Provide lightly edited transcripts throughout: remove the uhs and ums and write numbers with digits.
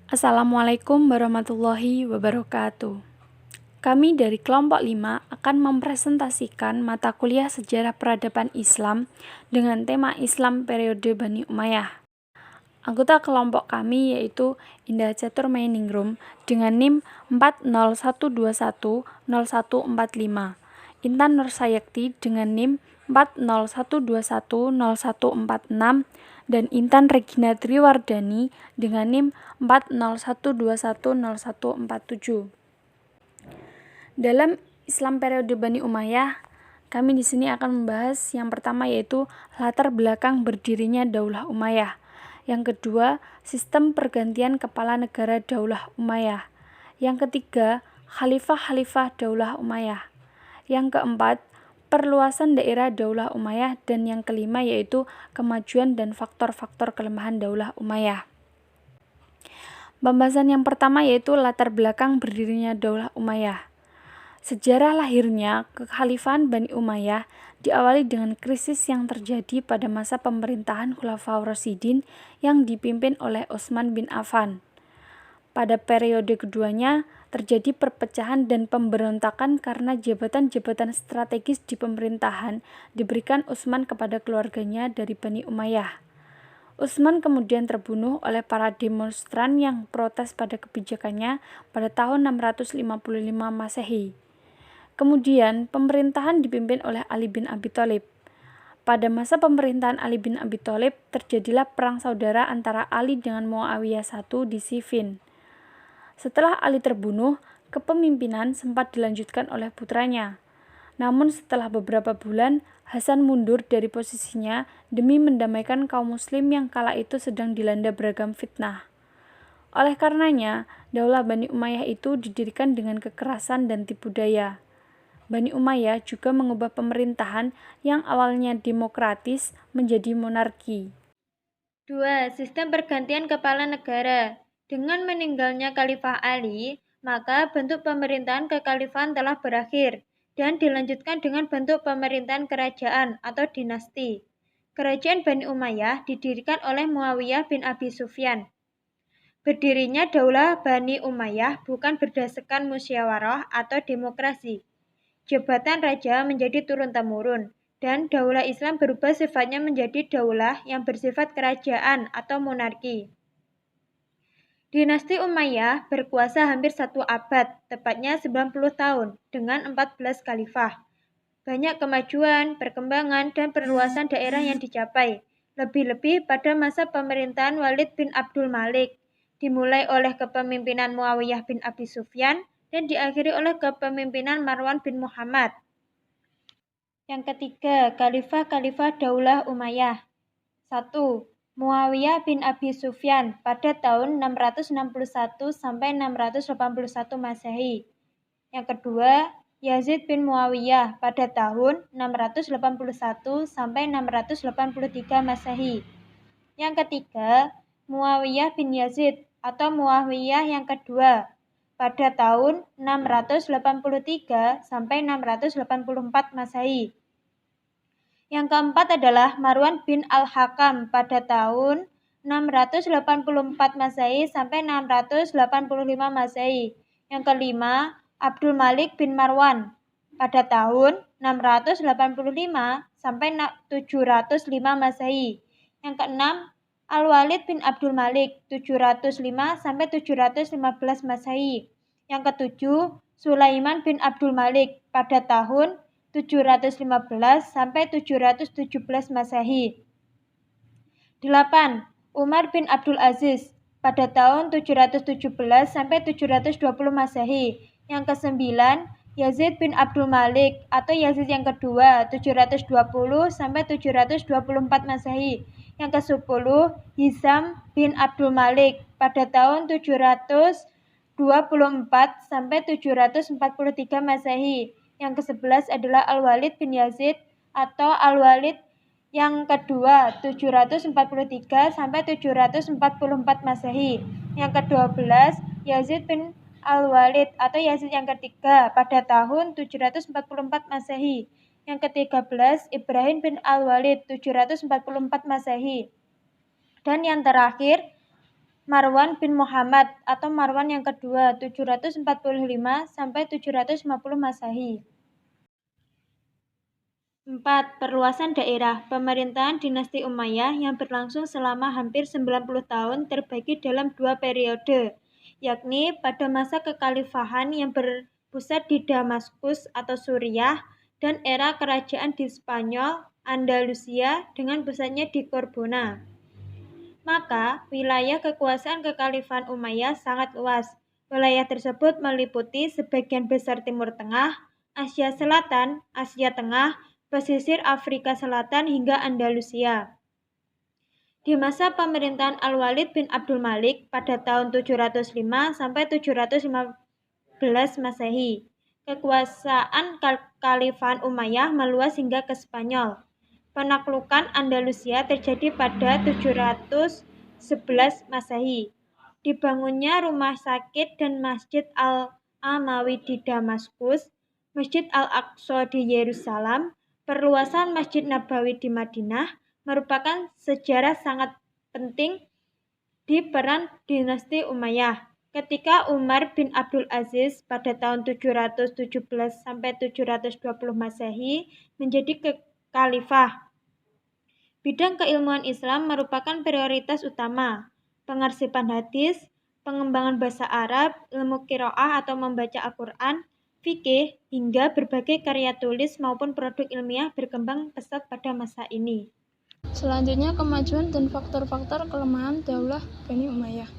Assalamualaikum warahmatullahi wabarakatuh. Kami dari kelompok 5 akan mempresentasikan mata kuliah Sejarah Peradaban Islam dengan tema Islam periode Bani Umayyah. Anggota kelompok kami yaitu Indah Caturmainingrum dengan NIM 401210145, Intan Nursayakti dengan NIM 401210146, dan Intan Regina Triwardani dengan NIM 401210147. Dalam Islam periode Bani Umayyah, kami di sini akan membahas yang pertama yaitu latar belakang berdirinya Daulah Umayyah. Yang kedua, sistem pergantian kepala negara Daulah Umayyah. Yang ketiga, khalifah-khalifah Daulah Umayyah. Yang keempat, perluasan daerah Daulah Umayyah, dan yang kelima yaitu kemajuan dan faktor-faktor kelemahan Daulah Umayyah. Pembahasan yang pertama yaitu latar belakang berdirinya Daulah Umayyah. Sejarah lahirnya kekhalifahan Bani Umayyah diawali dengan krisis yang terjadi pada masa pemerintahan Khulafaur Rasyidin yang dipimpin oleh Utsman bin Affan. Pada periode keduanya, terjadi perpecahan dan pemberontakan karena jabatan-jabatan strategis di pemerintahan diberikan Utsman kepada keluarganya dari Bani Umayyah. Utsman kemudian terbunuh oleh para demonstran yang protes pada kebijakannya pada tahun 655 Masehi. Kemudian, pemerintahan dipimpin oleh Ali bin Abi Thalib. Pada masa pemerintahan Ali bin Abi Thalib, terjadilah perang saudara antara Ali dengan Muawiyah I di Siffin. Setelah Ali terbunuh, kepemimpinan sempat dilanjutkan oleh putranya. Namun setelah beberapa bulan, Hasan mundur dari posisinya demi mendamaikan kaum muslim yang kala itu sedang dilanda beragam fitnah. Oleh karenanya, Daulah Bani Umayyah itu didirikan dengan kekerasan dan tipu daya. Bani Umayyah juga mengubah pemerintahan yang awalnya demokratis menjadi monarki. 2. Sistem pergantian kepala negara. Dengan meninggalnya Khalifah Ali, maka bentuk pemerintahan kekhalifahan telah berakhir dan dilanjutkan dengan bentuk pemerintahan kerajaan atau dinasti. Kerajaan Bani Umayyah didirikan oleh Muawiyah bin Abi Sufyan. Berdirinya Daulah Bani Umayyah bukan berdasarkan musyawarah atau demokrasi. Jabatan raja menjadi turun-temurun, dan daulah Islam berubah sifatnya menjadi daulah yang bersifat kerajaan atau monarki. Dinasti Umayyah berkuasa hampir 1 abad, tepatnya 90 tahun, dengan 14 khalifah. Banyak kemajuan, perkembangan, dan perluasan daerah yang dicapai, lebih-lebih pada masa pemerintahan Walid bin Abdul Malik, dimulai oleh kepemimpinan Muawiyah bin Abi Sufyan, dan diakhiri oleh kepemimpinan Marwan bin Muhammad. Yang ketiga, khalifah-khalifah Daulah Umayyah. 1. Muawiyah bin Abi Sufyan pada tahun 661 sampai 681 Masehi. Yang kedua, Yazid bin Muawiyah pada tahun 681 sampai 683 Masehi. Yang ketiga, Muawiyah bin Yazid atau Muawiyah yang kedua pada tahun 683 sampai 684 Masehi. Yang keempat adalah Marwan bin Al-Hakam pada tahun 684 Masehi sampai 685 Masehi. Yang kelima, Abdul Malik bin Marwan pada tahun 685 sampai 705 Masehi. Yang keenam, Al-Walid bin Abdul Malik 705 sampai 715 Masehi. Yang ketujuh, Sulaiman bin Abdul Malik pada tahun 715 sampai 717 Masehi. 8. Umar bin Abdul Aziz pada tahun 717 sampai 720 Masehi. Yang kesembilan, Yazid bin Abdul Malik atau Yazid yang kedua 720 sampai 724 Masehi. Yang ke-10, Hisham bin Abdul Malik pada tahun 724 sampai 743 Masehi. Yang ke-11 adalah Al-Walid bin Yazid atau Al-Walid yang kedua 743 sampai 744 Masehi. Yang ke-12 Yazid bin Al-Walid atau Yazid yang ketiga pada tahun 744 Masehi. Yang ke-13 Ibrahim bin Al-Walid 744 Masehi. Dan yang terakhir Marwan bin Muhammad atau Marwan yang kedua 745 sampai 750 Masehi. 4. Perluasan daerah. Pemerintahan dinasti Umayyah yang berlangsung selama hampir 90 tahun terbagi dalam dua periode, yakni pada masa kekhalifahan yang berpusat di Damaskus atau Suriah dan era kerajaan di Spanyol, Andalusia dengan pusatnya di Korbona. Maka, wilayah kekuasaan kekhalifahan Umayyah sangat luas. Wilayah tersebut meliputi sebagian besar Timur Tengah, Asia Selatan, Asia Tengah, pesisir Afrika Selatan hingga Andalusia. Di masa pemerintahan Al-Walid bin Abdul Malik pada tahun 705 sampai 715 Masehi, kekuasaan kekhalifahan Umayyah meluas hingga ke Spanyol. Penaklukan Andalusia terjadi pada 711 Masehi. Dibangunnya rumah sakit dan Masjid Al-Amawi di Damaskus, Masjid Al-Aqsa di Yerusalem, perluasan Masjid Nabawi di Madinah merupakan sejarah sangat penting di peran dinasti Umayyah. Ketika Umar bin Abdul Aziz pada tahun 717 sampai 720 Masehi menjadi khalifah, bidang keilmuan Islam merupakan prioritas utama. Pengarsipan hadis, pengembangan bahasa Arab, ilmu qiraah atau membaca Al-Quran, fikih, hingga berbagai karya tulis maupun produk ilmiah berkembang pesat pada masa ini. Selanjutnya, kemajuan dan faktor-faktor kelemahan Daulah Bani Umayyah.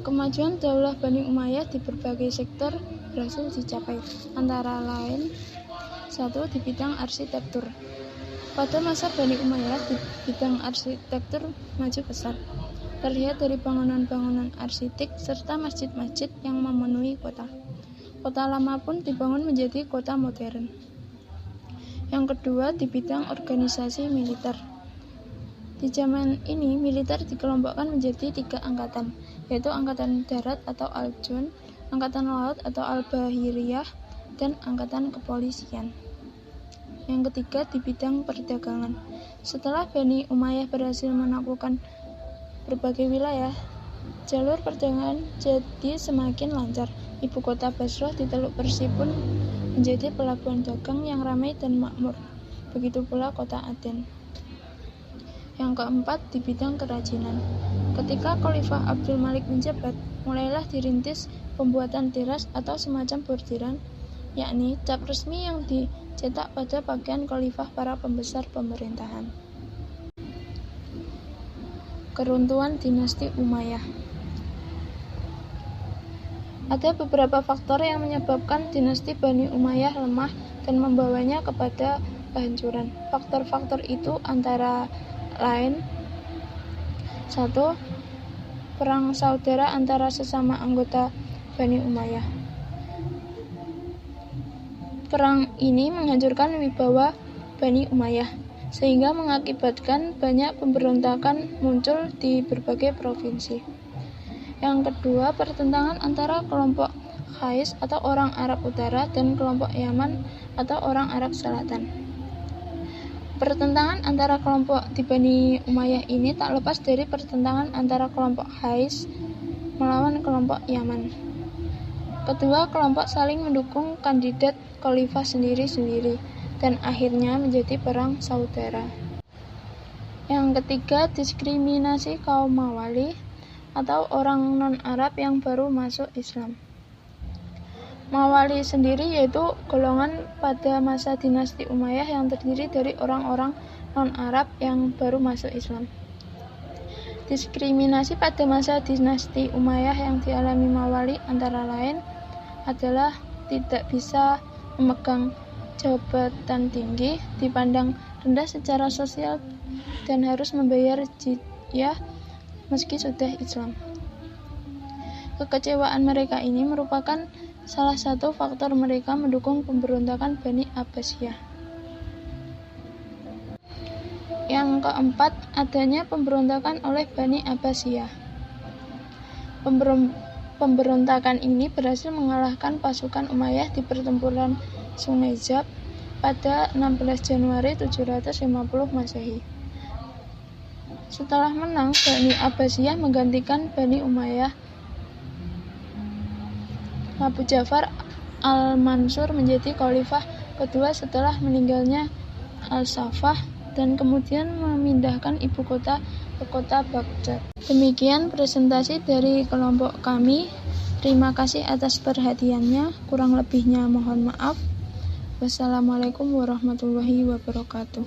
Kemajuan Daulah Bani Umayyah di berbagai sektor berhasil dicapai, antara lain 1. Di bidang arsitektur. Pada masa Bani Umayyah, di bidang arsitektur maju pesat. Terlihat dari bangunan-bangunan arsitek serta masjid-masjid yang memenuhi kota. Kota lama pun dibangun menjadi kota modern. Yang kedua, di bidang organisasi militer. Di zaman ini, militer dikelompokkan menjadi 3 angkatan, yaitu Angkatan Darat atau Al-Jun, Angkatan Laut atau Al-Bahiriyah, dan Angkatan Kepolisian. Yang ketiga, di bidang perdagangan. Setelah Bani Umayyah berhasil menaklukkan berbagai wilayah, jalur perdagangan jadi semakin lancar. Ibu kota Basrah di Teluk Persi pun menjadi pelabuhan dagang yang ramai dan makmur. Begitu pula kota Aden. Yang keempat, di bidang kerajinan. Ketika Khalifah Abdul Malik menjabat, mulailah dirintis pembuatan tiras atau semacam bordiran, yakni cap resmi yang dicetak pada pakaian khalifah para pembesar pemerintahan. Keruntuhan dinasti Umayyah. Ada beberapa faktor yang menyebabkan dinasti Bani Umayyah lemah dan membawanya kepada kehancuran. Faktor-faktor itu antara lain 1. Perang saudara antara sesama anggota Bani Umayyah. Perang ini menghancurkan wibawa Bani Umayyah, sehingga mengakibatkan banyak pemberontakan muncul di berbagai provinsi. Yang kedua, pertentangan antara kelompok Qais atau orang Arab Utara dan kelompok Yaman atau orang Arab Selatan. Pertentangan antara kelompok di Bani Umayyah ini tak lepas dari pertentangan antara kelompok Qais melawan kelompok Yaman. Kedua kelompok saling mendukung kandidat khalifah sendiri-sendiri dan akhirnya menjadi perang saudara. Yang ketiga, diskriminasi kaum Mawali atau orang non-Arab yang baru masuk Islam. Mawali sendiri yaitu golongan pada masa dinasti Umayyah yang terdiri dari orang-orang non-Arab yang baru masuk Islam. Diskriminasi pada masa dinasti Umayyah yang dialami Mawali antara lain adalah tidak bisa memegang jabatan tinggi, dipandang rendah secara sosial, dan harus membayar jizyah meski sudah Islam. Kekecewaan mereka ini merupakan salah satu faktor mereka mendukung pemberontakan Bani Abbasiyah. Yang keempat, adanya pemberontakan oleh Bani Abbasiyah. Pemberontakan ini berhasil mengalahkan pasukan Umayyah di pertempuran Sungai Zab pada 16 Januari 750 Masehi. Setelah menang, Bani Abbasiyah menggantikan Bani Umayyah. Abu Ja'far al-Mansur menjadi khalifah kedua setelah meninggalnya Al-Saffah dan kemudian memindahkan ibu kota ke kota Baghdad. Demikian presentasi dari kelompok kami. Terima kasih atas perhatiannya. Kurang lebihnya mohon maaf. Wassalamualaikum warahmatullahi wabarakatuh.